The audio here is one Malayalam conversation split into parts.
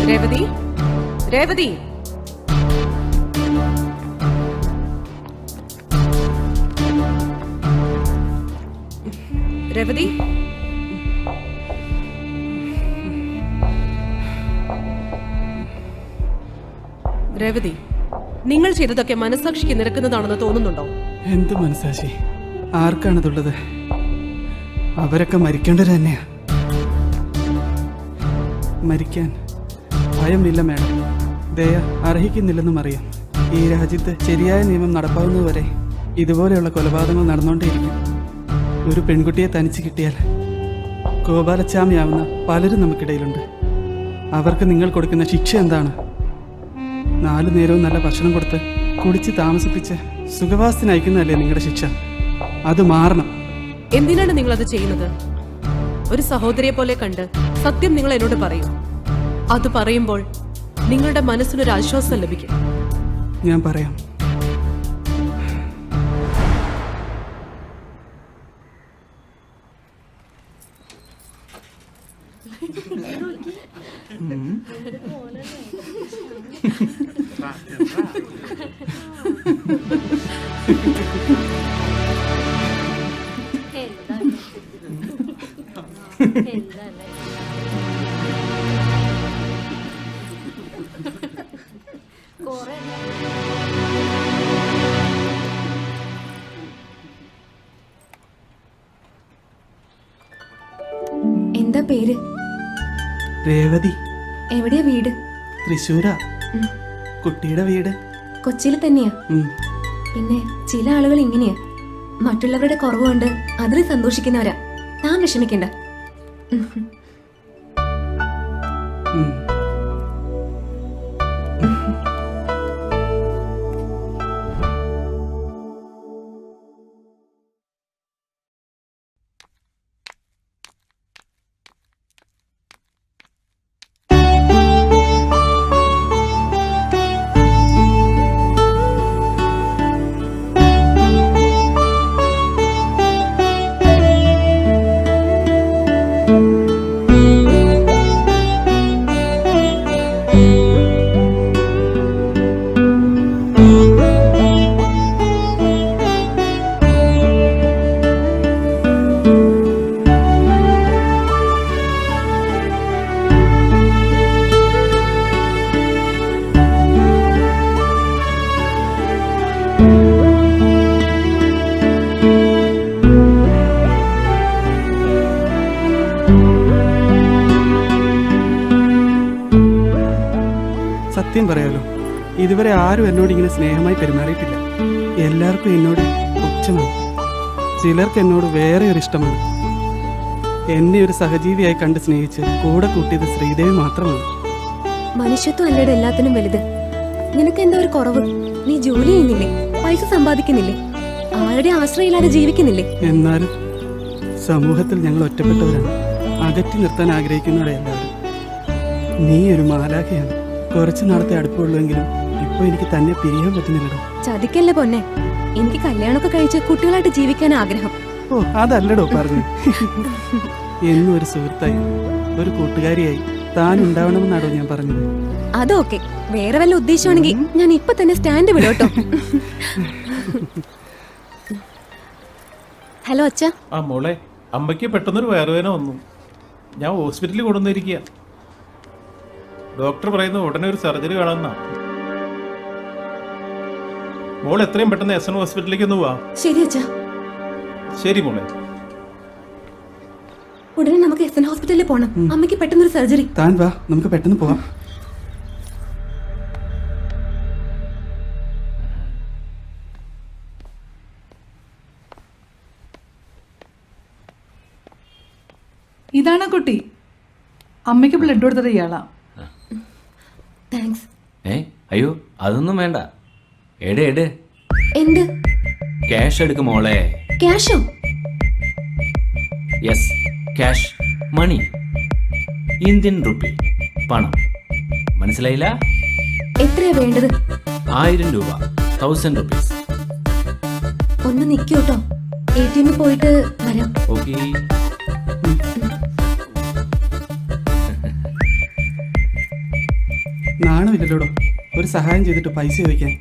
രേവതി, രേവതി, രേവതി, രേവതി, നിങ്ങൾ ചെയ്തതൊക്കെ മനസാക്ഷിക്ക് നിരക്കുന്നതാണെന്ന് തോന്നുന്നുണ്ടോ? എന്ത് മനസാക്ഷി? ആർക്കാണതുള്ളത്? അവരൊക്കെ മരിക്കേണ്ടത് തന്നെയാ. മരിക്കാൻ ഭയമില്ല മാഡം. ദയ അർഹിക്കുന്നില്ലെന്നും അറിയാം. ഈ രാജ്യത്ത് ശരിയായ നിയമം നടപ്പാവുന്നതുവരെ ഇതുപോലെയുള്ള കൊലപാതകങ്ങൾ നടന്നുകൊണ്ടേയിരിക്കും. ഒരു പെൺകുട്ടിയെ തനിച്ച് കിട്ടിയാൽ ഗോപാലച്ചാമിയാവുന്ന പലരും നമുക്കിടയിലുണ്ട്. അവർക്ക് നിങ്ങൾ കൊടുക്കുന്ന ശിക്ഷ എന്താണ്? 4 നേരവും നല്ല ഭക്ഷണം കൊടുത്ത് കുടിച്ച് താമസിപ്പിച്ച് സുഖവാസത്തിനയക്കുന്നതല്ലേ നിങ്ങളുടെ ശിക്ഷ? അത് മാറണം. എന്തിനാണ് നിങ്ങൾ അത് ചെയ്യുന്നത്? ഒരു സഹോദരിയെ പോലെ കണ്ട് സത്യം നിങ്ങൾ എന്നോട് പറയൂ. അത് പറയുമ്പോൾ നിങ്ങളുടെ മനസ്സിനൊരു ആശ്വാസം ലഭിക്കും. ഞാൻ പറയാം. എന്താ പേര്? രേവതി. എവിടെയാ വീട്? തൃശ്ശൂരാ. കുട്ടിയുടെ വീട് കൊച്ചിയിൽ തന്നെയാ. പിന്നെ ചില ആളുകൾ ഇങ്ങനെയാ, മറ്റുള്ളവരുടെ കുറവുകൊണ്ട് അതിൽ സന്തോഷിക്കുന്നവരാ. താൻ വിഷമിക്കണ്ട. സത്യം പറയാലോ, ഇതുവരെ ആരും എന്നോട് ഇങ്ങനെ സ്നേഹമായി പെരുമാറിയിട്ടില്ല. എല്ലാവർക്കും എന്നോട് പുച്ഛമാണ്. ചിലർക്ക് എന്നോട് വേറെ ഒരു ഇഷ്ടമാണ്. എന്നെ ഒരു സഹജീവിയായി കണ്ട് സ്നേഹിച്ച് കൂടെ കൂട്ടിയത് ശ്രീദേവി മാത്രമാണ്. മനുഷ്യത്വം അല്ലേടെ എല്ലാത്തിനും വലുത്. നിനക്ക് എന്താ ഒരു കുറവ്? നീ ജോലി ചെയ്യുന്നില്ലേ? പൈസ സമ്പാദിക്കുന്നില്ലേ? ആരുടെ ആശ്രയില്ലാതെ ജീവിക്കുന്നില്ലേ? എന്നാലും സമൂഹത്തിൽ ഞങ്ങൾ ഒറ്റപ്പെട്ടവരാണ്. അകറ്റി നിർത്താൻ ആഗ്രഹിക്കുന്നവരെ എല്ലാവരും. നീ ഒരു മാലാഖയാണ്. കുറച്ച് നാളത്തെ അടുപ്പമുള്ളെങ്കിലും ഇപ്പൊ എനിക്ക് തന്നെ പിരിയാൻ പറ്റുന്നില്ലടോ. ചതിക്കല്ലേ പൊന്നെ. എനിക്ക് കല്യാണമൊക്കെ കഴിച്ച് കുട്ടികളായിട്ട് ജീവിക്കാൻ ആഗ്രഹം. ഓ, അതല്ലടോ പറഞ്ഞു. എന്നും ഒരു സുഹൃത്തായി, ഒരു കൂട്ടുകാരിയായി താൻ ഉണ്ടാവണമെന്നാണോ ഞാൻ പറഞ്ഞത്. അതൊക്കെ വേറെ വല്ല ഉദ്ദേശമാണെങ്കിൽ ഞാൻ ഇപ്പൊ തന്നെ സ്റ്റാൻഡ് വിടോട്ടോ. ഹലോ അച്ഛാ. ആ മോളെ, അമ്മയ്ക്ക് പെട്ടെന്നൊരു വയറുവേദന വന്നു. ഞാൻ ഹോസ്പിറ്റലിൽ കൊണ്ടുവന്നിരിക്കുക. ഡോക്ടർ പറയുന്നത് ഉടനെ ഒരു സർജറി വേണമെന്നാ. മോൾ എത്രയും പെട്ടെന്ന് എസ് എൻ ഹോസ്പിറ്റലിലേക്ക് ഒന്ന് പോവാ. ശരി അച്ഛാ. ശരി മോളെ. ഉടനെ നമുക്ക് എസ് എൻ ഹോസ്പിറ്റലിൽ പോണം. അമ്മയ്ക്ക് പെട്ടെന്നൊരു സർജറി. താൻ വാ, നമുക്ക് പെട്ടെന്ന് പോവാം. ഇതാണ് കുട്ടി. അമ്മയ്ക്ക് ബ്ലഡ് കൊടുത്തത് ഇയാളാ. താങ്ക്സ്. അയ്യോ അതൊന്നും വേണ്ട. എട് എന്ത്? ക്യാഷ് എടുക്ക് മോളെ. ക്യാഷോ? യെസ്, ക്യാഷ്, മണി, ഇന്ത്യൻ റുപ്പി, പണം. മനസ്സിലായില്ല? എത്രയാ വേണ്ടത്? 1000 രൂപ, 1000 rupees. ഒന്ന് നിൽക്കൂട്ടോ, ATM പോയിട്ട് വരാം. ഓക്കേ. നാണമില്ലല്ലോടോ ഒരു സഹായം ചെയ്തിട്ട് പൈസ ചോദിക്കാൻ.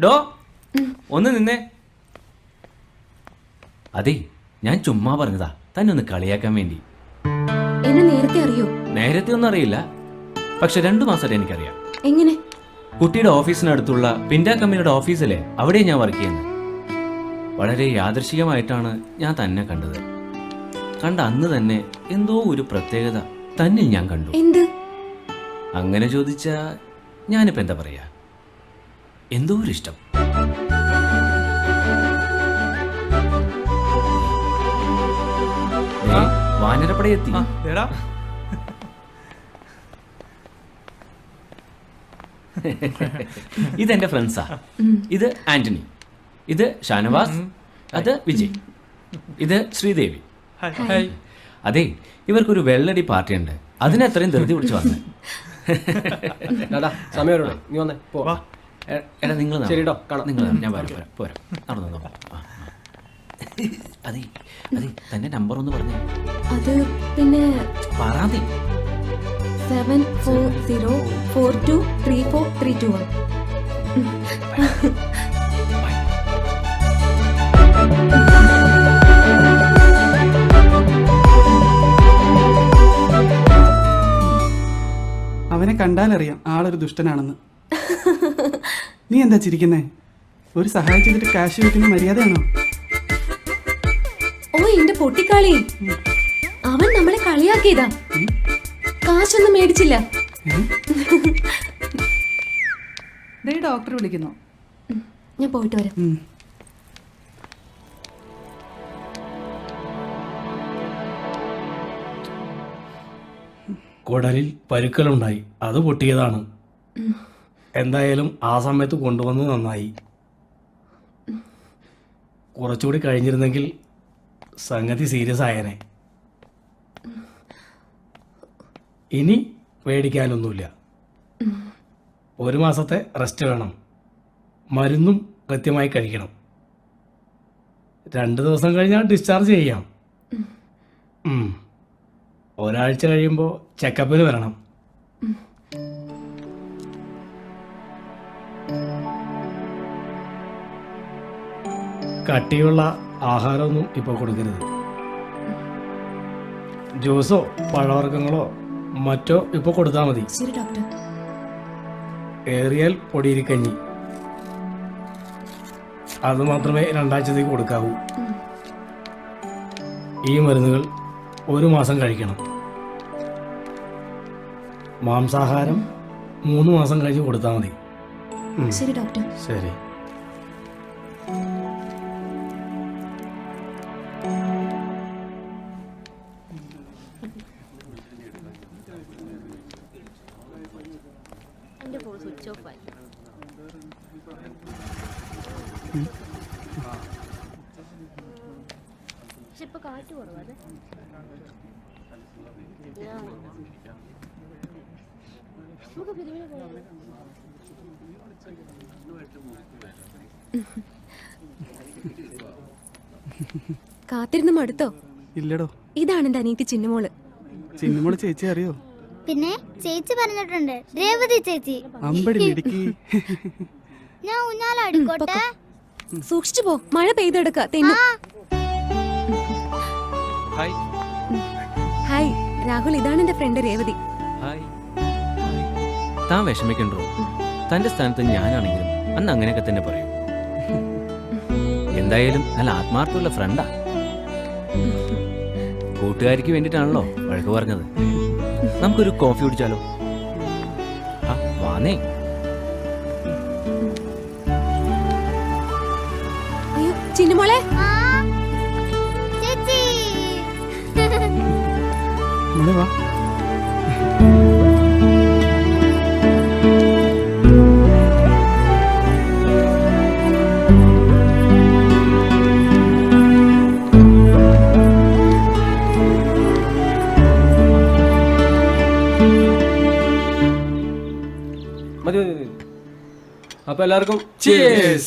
ഡോ ഒന്ന് നിന്നേ. അതെ, ഞാൻ ചുമ്മാ പറഞ്ഞതാ, തന്നെ ഒന്ന് കളിയാക്കാൻ വേണ്ടി. എന്നെ നേരത്തെ അറിയോ? നേരത്തെ ഒന്നും അറിയില്ല, പക്ഷെ 2 മാസമായിട്ട് എനിക്കറിയാം. എങ്ങനെ? കുട്ടിയുടെ ഓഫീസിനടുത്തുള്ള പിൻഡ കമ്പനിയുടെ ഓഫീസിലെ അവിടെ ഞാൻ വർക്ക് ചെയ്യുന്നത്. വളരെ യാദൃശികമായിട്ടാണ് ഞാൻ തന്നെ കണ്ടത്. കണ്ട അന്ന് തന്നെ എന്തോ ഒരു പ്രത്യേകത തന്നിൽ ഞാൻ കണ്ടു. എന്ത്? അങ്ങനെ ചോദിച്ചാ ഞാനിപ്പോ എന്താ പറയാ, എന്തോ ഒരു ഇഷ്ടം. വാനരപ്പടയെത്തി. എടാ ഇതെന്റെ ഫ്രണ്ട്സാ. ഇത് ആന്റണി, ഇത് ഷാനവാസ്, അത് വിജയ്, ഇത് ശ്രീദേവി. അതെ, ഇവർക്കൊരു വെള്ളടി പാർട്ടി ഉണ്ട്, അതിന് അത്രയും ധൃതി പിടിച്ചു വന്നത്. സമയം നീ വന്നേ പോ. എടാ നിങ്ങൾ ശരിട്ടോ, കാണാം. നിങ്ങൾ ഞാൻ വരാം, പോരാ നടന്നു. അതെ അതെ, തന്റെ നമ്പർ ഒന്ന് പറഞ്ഞേ. അത് പിന്നെ പറയാതെ 7404234321. അവനെ കണ്ടാലറിയാം ആളൊരു ദുഷ്ടനാണെന്ന്. നീ എന്താ ചിരിക്കുന്നേ? ഒരു സഹായം ചെയ്തിട്ട് കാശ് ചോദിക്കുന്ന മര്യാദയാണോ? ഓ എന്റെ പൊട്ടിക്കാളി, അവൻ നമ്മളെ കളിയാക്കിയതാ. കാശൊന്നും മേടിച്ചില്ല. ദേ ഡോക്ടർ വിളിക്കുന്നു. ഞാൻ പോയിട്ട് വരാം. കുടലിൽ പരുക്കലുണ്ടായി, അത് പൊട്ടിയതാണ്. എന്തായാലും ആ സമയത്ത് കൊണ്ടുവന്ന് നന്നായി. കുറച്ചുകൂടി കഴിഞ്ഞിരുന്നെങ്കിൽ സംഗതി സീരിയസ് ആയേനെ. ഇനി പേടിക്കാനൊന്നുമില്ല. 1 മാസത്തെ റെസ്റ്റ് വേണം. മരുന്നും കൃത്യമായി കഴിക്കണം. 2 ദിവസം കഴിഞ്ഞാൽ ഡിസ്ചാർജ് ചെയ്യാം. ഒരാഴ്ച കഴിയുമ്പോൾ ചെക്കപ്പിന് വരണം. കട്ടിയുള്ള ആഹാരമൊന്നും ഇപ്പോൾ കൊടുക്കരുത്. ജ്യൂസോ പഴവർഗ്ഗങ്ങളോ മറ്റോ ഇപ്പോൾ കൊടുത്താൽ മതി. ശരി ഡോക്ടർ. ഏറിയാൽ പൊടിയിരിക്കഞ്ഞി, അത് മാത്രമേ 2 ആഴ്ചത്തേക്ക് കൊടുക്കാവൂ. ഈ മരുന്നുകൾ 1 മാസം കഴിക്കണം. മാംസാഹാരം 3 മാസം കഴിഞ്ഞ് കൊടുത്താൽ മതി. ശരി ഡോക്ടർ. ശരി. കാത്തിരുന്ന് മടുത്തോ? ഇല്ലടോ. ഇതാണ് എന്റെ അനിയത്തി ചിന്നുമോള്. ചിന്നുമോള് ചേച്ചി അറിയോ? പിന്നെ ചേച്ചി പറഞ്ഞിട്ടുണ്ട്, രേവതി ചേച്ചി. അമ്പടി മിടുക്കി. ഞാൻ ഊഞ്ഞാലാടിക്കോട്ടെ? സൂക്ഷിച്ചു പോ, മഴ പെയ്തെടുക്ക തെന്നു. ഹായ് രാഹുൽ, ഇതാണ് എന്റെ ഫ്രണ്ട് രേവതി. ഹായ്. താൻ വിഷമിക്കണ്ടോ? തന്റെ സ്ഥാനത്ത് ഞാനാണെങ്കിലും അന്ന് അങ്ങനെയൊക്കെ തന്നെ പറയും. എന്തായാലും നല്ല ആത്മാർത്ഥമുള്ള ഫ്രണ്ടാ. കൂട്ടുകാരിക്ക് വേണ്ടിയിട്ടാണല്ലോ വഴക്ക് പറഞ്ഞത്. നമുക്കൊരു കോഫി കുടിച്ചാലോ? ആ വാന്നേ. അയ്യോ ചിന്നുമോളെ. ചേച്ചി മോളെ വാ. മതി. അപ്പോൾ എല്ലാവർക്കും cheers.